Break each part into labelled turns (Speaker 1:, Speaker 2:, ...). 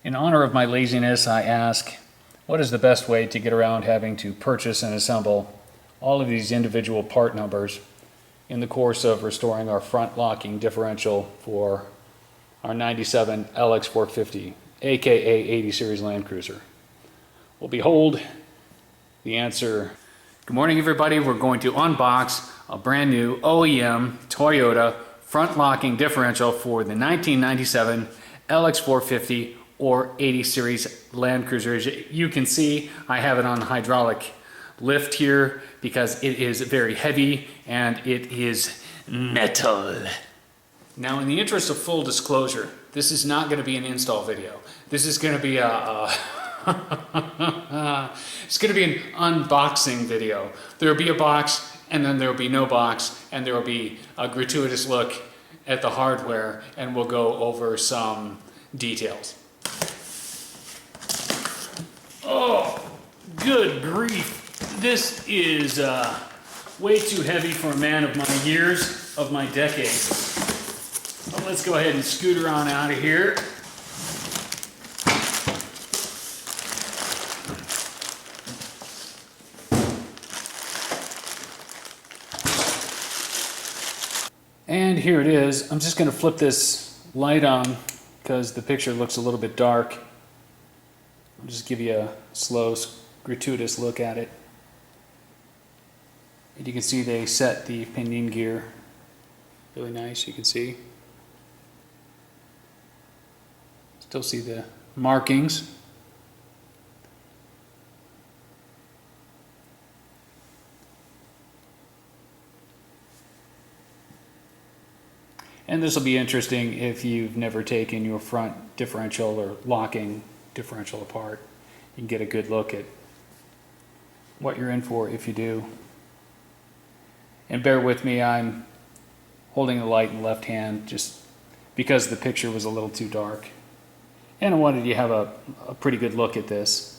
Speaker 1: In honor of my laziness, I ask, what is the best way to get around having to purchase and assemble all of these individual part numbers in the course of restoring our front locking differential for our 97 LX450, aka 80 series Landcruiser? Well, behold the answer. Good morning, everybody. We're going to unbox a brand new OEM Toyota front locking differential for the 1997 LX450 or 80 series Landcruiser. As you can see, I have it on hydraulic lift here because it is very heavy and it is metal. Now, in the interest of full disclosure, this is not going to be an install video. This is going to be it's going to be an unboxing video. There will be a box, and then there will be no box, and there will be a gratuitous look at the hardware, and we'll go over some details. Oh, good grief. This is way too heavy for a man of my years, of my decades. Well, let's go ahead and scooter on out of here. And here it is. I'm just going to flip this light on because the picture looks a little bit dark. I'll just give you a slow, gratuitous look at it. And you can see they set the pinion gear really nice, you can see. Still see the markings. And this will be interesting if you've never taken your front differential or locking differential apart. You can get a good look at what you're in for if you do. And bear with me, I'm holding the light in the left hand just because the picture was a little too dark. And I wanted you to have a pretty good look at this.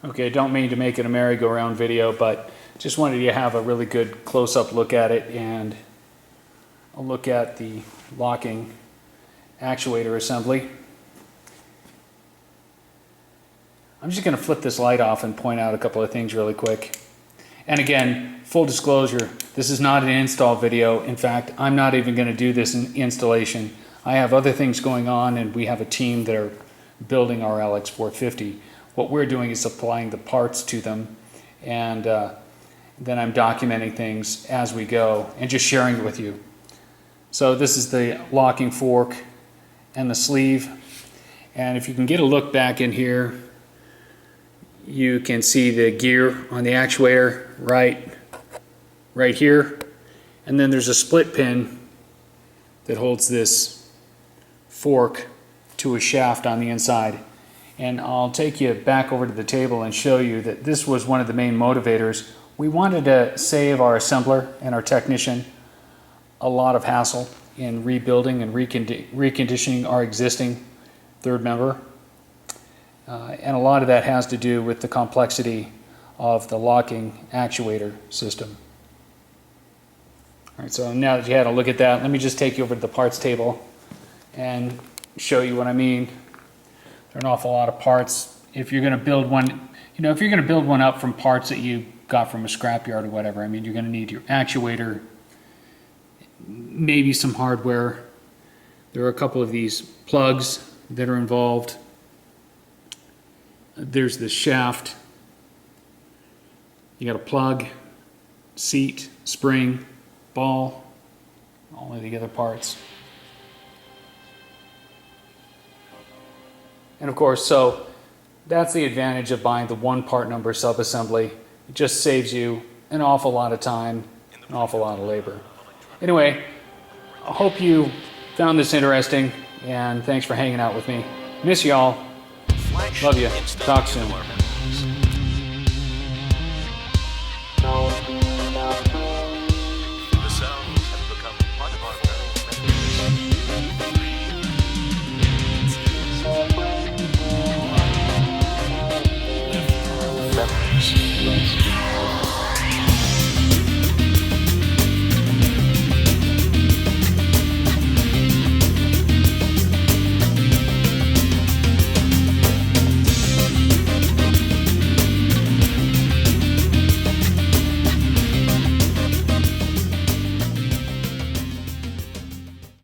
Speaker 1: Okay, don't mean to make it a merry-go-round video, but just wanted you to have a really good close-up look at it and a look at the locking actuator assembly. I'm just going to flip this light off and point out a couple of things really quick. And again, full disclosure, this is not an install video. In fact, I'm not even going to do this installation. I have other things going on, and we have a team that are building our LX450. What we're doing is supplying the parts to them, and then I'm documenting things as we go and just sharing it with you. So this is the locking fork and the sleeve, and if you can get a look back in here, you can see the gear on the actuator right here, and then there's a split pin that holds this fork to a shaft on the inside. And I'll take you back over to the table and show you that this was one of the main motivators. We wanted to save our assembler and our technician a lot of hassle in rebuilding and reconditioning our existing third member. And a lot of that has to do with the complexity of the locking actuator system. All right, so now that you had a look at that, let me just take you over to the parts table and show you what I mean. There are an awful lot of parts. If you're going to build one, if you're going to build one up from parts that you got from a scrapyard or whatever, I mean, you're going to need your actuator, maybe some hardware. There are a couple of these plugs that are involved. There's the shaft. You got a plug, seat, spring, ball, all of the other parts. And of course, so that's the advantage of buying the one part number sub-assembly. It just saves you an awful lot of time, an awful lot of labor. Anyway, I hope you found this interesting, and thanks for hanging out with me. Miss y'all. Love you. Talk soon.
Speaker 2: Memories. Cheers.